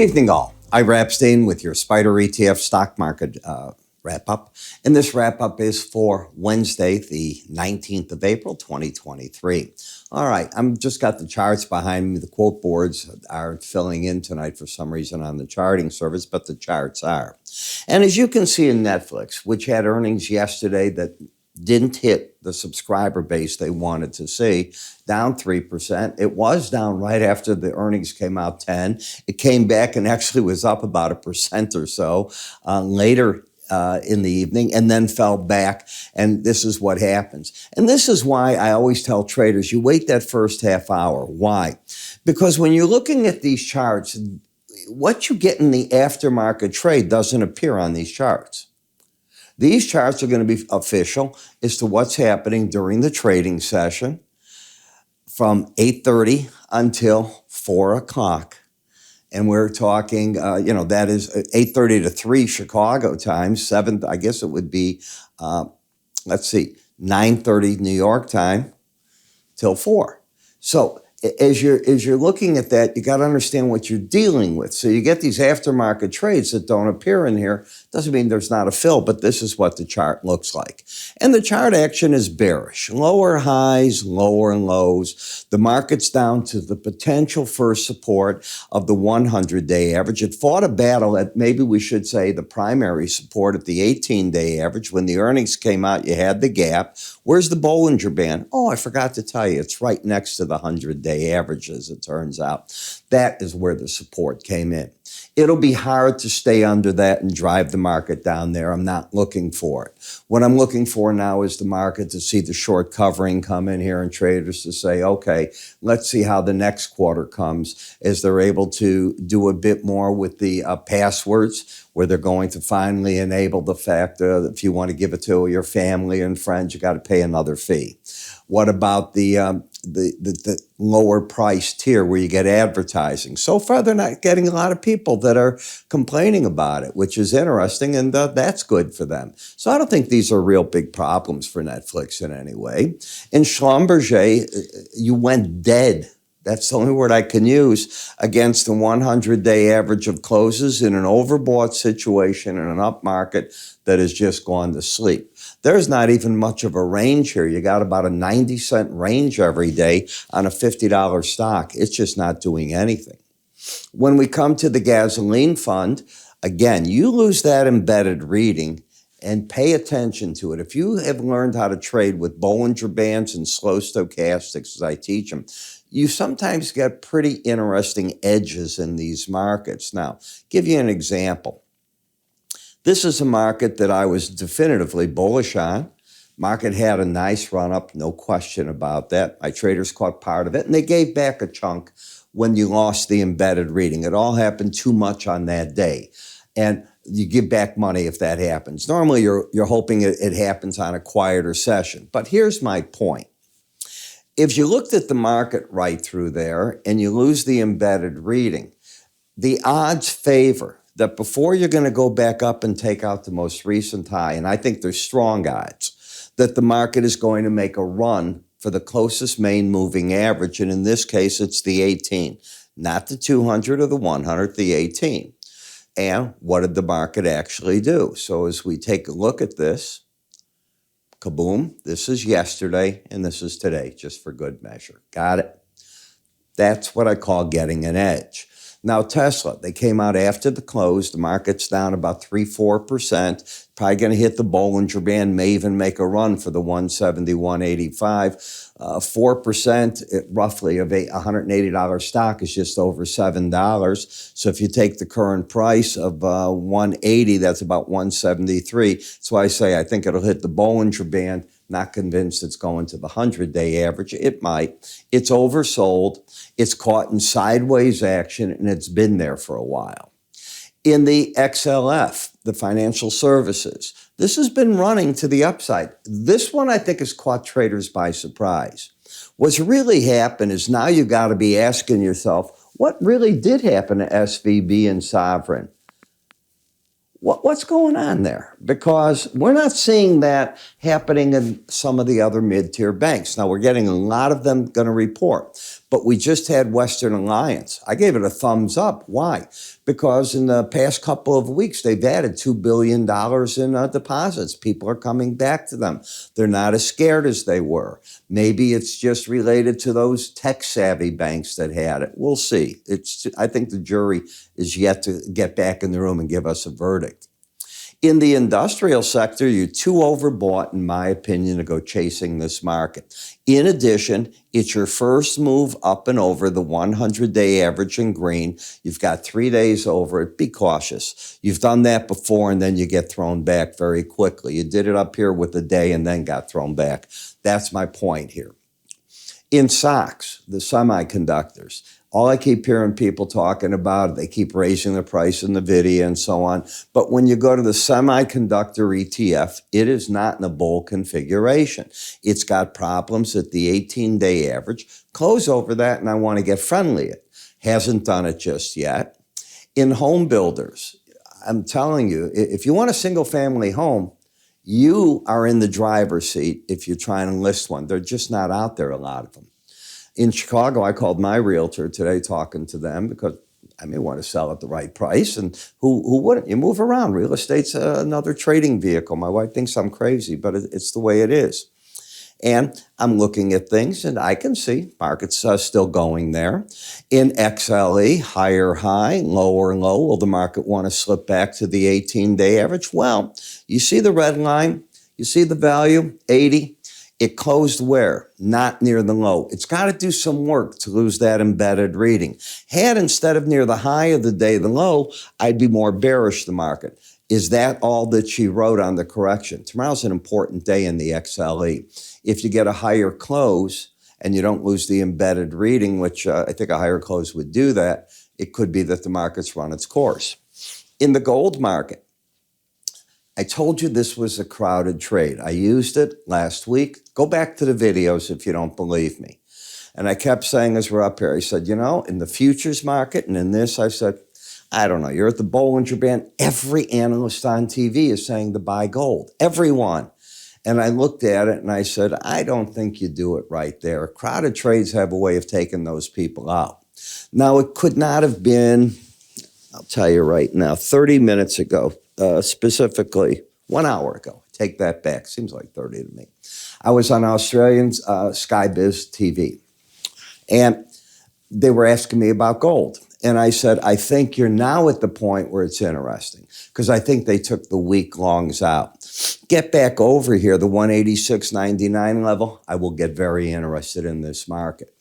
evening, all. I'm Epstein with your SPDR ETF stock market wrap-up. And this wrap-up is for Wednesday, the 19th of April, 2023. All right, I'm just got the charts behind me. The quote boards aren't filling in tonight for some reason on the charting service, but the charts are. And as you can see in Netflix, which had earnings yesterday that didn't hit the subscriber base they wanted to see, down 3%. It was down right after the earnings came out 10. It came back and actually was up about 1% or so later in the evening, and then fell back. And this is what happens. And this is why I always tell traders, you wait that first half hour. Why? Because when you're looking at these charts, what you get in the aftermarket trade doesn't appear on these charts. These charts are going to be official as to what's happening during the trading session from 8:30 until 4 o'clock. And we're talking, that is 8:30 to 3 Chicago time, 7, I guess it would be, 9:30 New York time till 4. So as you're looking at that, you got to understand what you're dealing with. So you get these aftermarket trades that don't appear in here. Doesn't mean there's not a fill, but this is what the chart looks like. And the chart action is bearish. Lower highs, lower lows. The market's down to the potential first support of the 100-day average. It fought a battle at, maybe we should say, the primary support at the 18-day average. When the earnings came out, you had the gap. Where's the Bollinger Band? Oh, I forgot to tell you, it's right next to the 100-day average, as it turns out. That is where the support came in. It'll be hard to stay under that and drive the market down there. I'm not looking for it. What I'm looking for now is the market to see the short covering come in here and traders to say, okay, let's see how the next quarter comes as they're able to do a bit more with the passwords, where they're going to finally enable the fact that if you want to give it to your family and friends, you got to pay another fee. What about the lower price tier where you get advertising? So far, they're not getting a lot of people that are complaining about it, which is interesting, and that's good for them. So I don't think these are real big problems for Netflix in any way. In Schlumberger, you went dead. That's the only word I can use against the 100-day average of closes in an overbought situation in an up market that has just gone to sleep. There's not even much of a range here. You got about a 90-cent range every day on a $50 stock. It's just not doing anything. When we come to the gasoline fund, again, you lose that embedded reading and pay attention to it. If you have learned how to trade with Bollinger Bands and slow stochastics, as I teach them, you sometimes get pretty interesting edges in these markets. Now, give you an example. This is a market that I was definitively bullish on. Market had a nice run up, no question about that. My traders caught part of it, and they gave back a chunk when you lost the embedded reading. It all happened too much on that day. And you give back money if that happens. Normally, you're hoping it happens on a quieter session. But here's my point. If you looked at the market right through there and you lose the embedded reading, the odds favor that before you're going to go back up and take out the most recent high, and I think there's strong odds, that the market is going to make a run for the closest main moving average. And in this case, it's the 18, not the 200 or the 100, the 18. And what did the market actually do? So as we take a look at this, kaboom, this is yesterday and this is today, just for good measure. Got it? That's what I call getting an edge. Now, Tesla, they came out after the close. The market's down about 3-4%. Probably going to hit the Bollinger Band, may even make a run for the 170, 185. 4% roughly of a $180 stock is just over $7. So if you take the current price of 180, that's about 173. That's why I say I think it'll hit the Bollinger Band. Not convinced it's going to the 100-day average. It might. It's oversold. It's caught in sideways action, and it's been there for a while. In the XLF, the financial services, this has been running to the upside. This one, I think, has caught traders by surprise. What's really happened is now you got to be asking yourself, what really did happen to SVB and Sovereign? What's going on there? Because we're not seeing that happening in some of the other mid-tier banks. Now, we're getting a lot of them going to report. But we just had Western Alliance. I gave it a thumbs up. Why? Because in the past couple of weeks, they've added $2 billion in deposits. People are coming back to them. They're not as scared as they were. Maybe it's just related to those tech-savvy banks that had it. We'll see. I think the jury is yet to get back in the room and give us a verdict. In the industrial sector, you're too overbought, in my opinion, to go chasing this market. In addition, it's your first move up and over the 100-day average in green. You've got 3 days over it. Be cautious. You've done that before, and then you get thrown back very quickly. You did it up here with a day and then got thrown back. That's my point here. In stocks, the semiconductors, all I keep hearing people talking about, they keep raising the price in NVIDIA and so on. But when you go to the semiconductor ETF, it is not in a bull configuration. It's got problems at the 18-day average. Close over that, and I want to get friendly. It hasn't done it just yet. In home builders, I'm telling you, if you want a single-family home, you are in the driver's seat if you're trying to list one. They're just not out there, a lot of them. In Chicago, I called my realtor today talking to them because I may want to sell at the right price. And who wouldn't? You move around. Real estate's another trading vehicle. My wife thinks I'm crazy, but it's the way it is. And I'm looking at things, and I can see markets still going there. In XLE, higher high, lower low. Will the market want to slip back to the 18-day average? Well, you see the red line. You see the value, 80. It closed where? Not near the low. It's got to do some work to lose that embedded reading. Had instead of near the high of the day, the low, I'd be more bearish the market. Is that all that she wrote on the correction? Tomorrow's an important day in the XLE. If you get a higher close and you don't lose the embedded reading, which I think a higher close would do that, it could be that the market's run its course. In the gold market, I told you this was a crowded trade. I used it last week. Go back to the videos if you don't believe me. And I kept saying as we're up here, I said, you know, in the futures market and in this, I said, I don't know, you're at the Bollinger Band. Every analyst on TV is saying to buy gold. Everyone. And I looked at it and I said, I don't think you do it right there. Crowded trades have a way of taking those people out. Now, it could not have been, I'll tell you right now, 30 minutes ago. Specifically 1 hour ago. Take that back. Seems like 30 to me. I was on Australian Sky Biz TV, and they were asking me about gold. And I said, I think you're now at the point where it's interesting because I think they took the week longs out. Get back over here, the 186.99 level, I will get very interested in this market.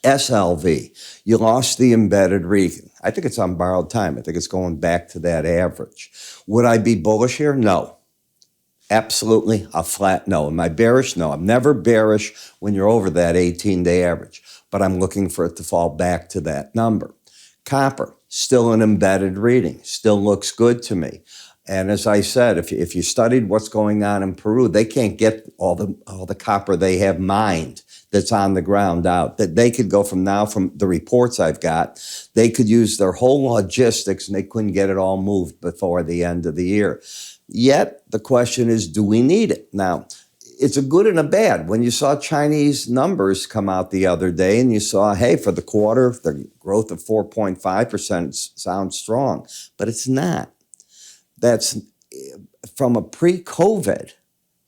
SLV, you lost the embedded reading. I think it's on borrowed time. I think it's going back to that average. Would I be bullish here? No. Absolutely a flat no. Am I bearish? No. I'm never bearish when you're over that 18-day average, but I'm looking for it to fall back to that number. Copper, still an embedded reading. Still looks good to me. And as I said, if you studied what's going on in Peru, they can't get all the copper they have mined that's on the ground out. That they could go from the reports I've got, they could use their whole logistics and they couldn't get it all moved before the end of the year. Yet the question is, do we need it? Now, it's a good and a bad. When you saw Chinese numbers come out the other day and you saw, hey, for the quarter, the growth of 4.5% sounds strong, but it's not. That's from a pre-COVID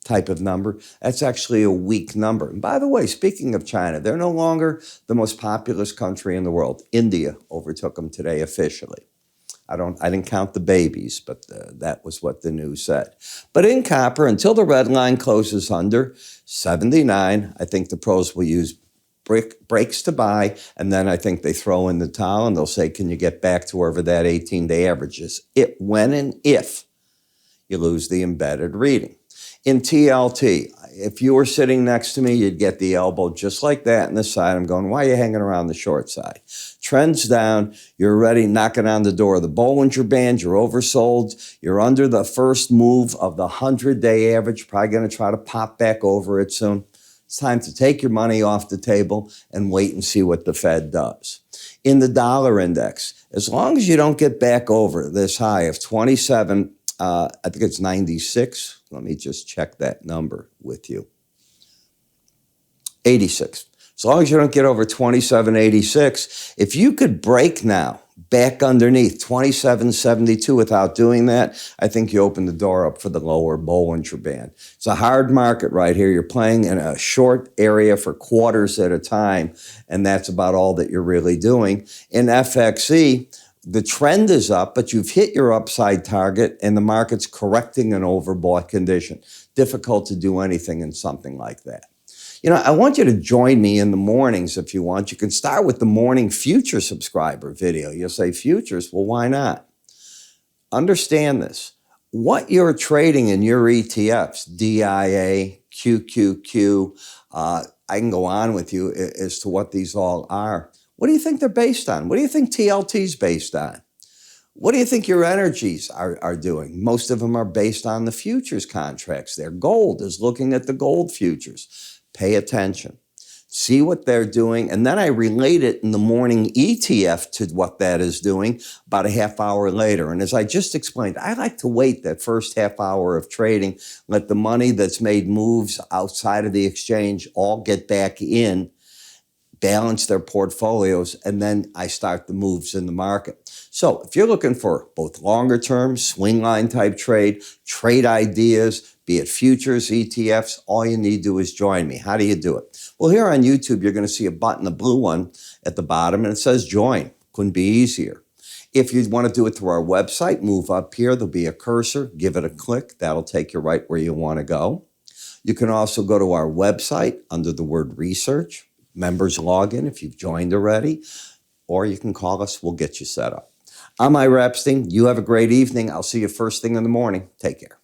type of number. That's actually a weak number. And by the way, speaking of China, they're no longer the most populous country in the world. India overtook them today officially. I didn't count the babies, but that was what the news said. But in copper, until the red line closes under 79, I think the pros will use breaks to buy, and then I think they throw in the towel and they'll say, can you get back to wherever that 18-day average is? When and if you lose the embedded reading. In TLT, if you were sitting next to me, you'd get the elbow just like that in the side. I'm going, why are you hanging around the short side? Trends down. You're already knocking on the door of the Bollinger Band. You're oversold. You're under the first move of the 100-day average. Probably going to try to pop back over it soon. It's time to take your money off the table and wait and see what the Fed does. In the dollar index, as long as you don't get back over this high of 27, I think it's 96. Let me just check that number with you. 86. As long as you don't get over 27.86, if you could break now back underneath 27.72 without doing that, I think you open the door up for the lower Bollinger Band. It's a hard market right here. You're playing in a short area for quarters at a time, and that's about all that you're really doing. In FXE, the trend is up, but you've hit your upside target, and the market's correcting an overbought condition. Difficult to do anything in something like that. You know, I want you to join me in the mornings if you want. You can start with the morning future subscriber video. You'll say, futures? Well, why not? Understand this. What you're trading in your ETFs, DIA, QQQ, I can go on with you as to what these all are. What do you think they're based on? What do you think TLT's based on? What do you think your energies are doing? Most of them are based on the futures contracts. Their gold is looking at the gold futures. Pay attention. See what they're doing. And then I relate it in the morning ETF to what that is doing about a half hour later. And as I just explained, I like to wait that first half hour of trading, let the money that's made moves outside of the exchange all get back in, balance their portfolios, and then I start the moves in the market. So if you're looking for both longer term, swing line type trade ideas, be it futures, ETFs, all you need to do is join me. How do you do it? Well, here on YouTube, you're going to see a button, the blue one at the bottom, and it says join. Couldn't be easier. If you want to do it through our website, move up here. There'll be a cursor. Give it a click. That'll take you right where you want to go. You can also go to our website under the word research. Members login if you've joined already, or you can call us. We'll get you set up. I'm Epstein. You have a great evening. I'll see you first thing in the morning. Take care.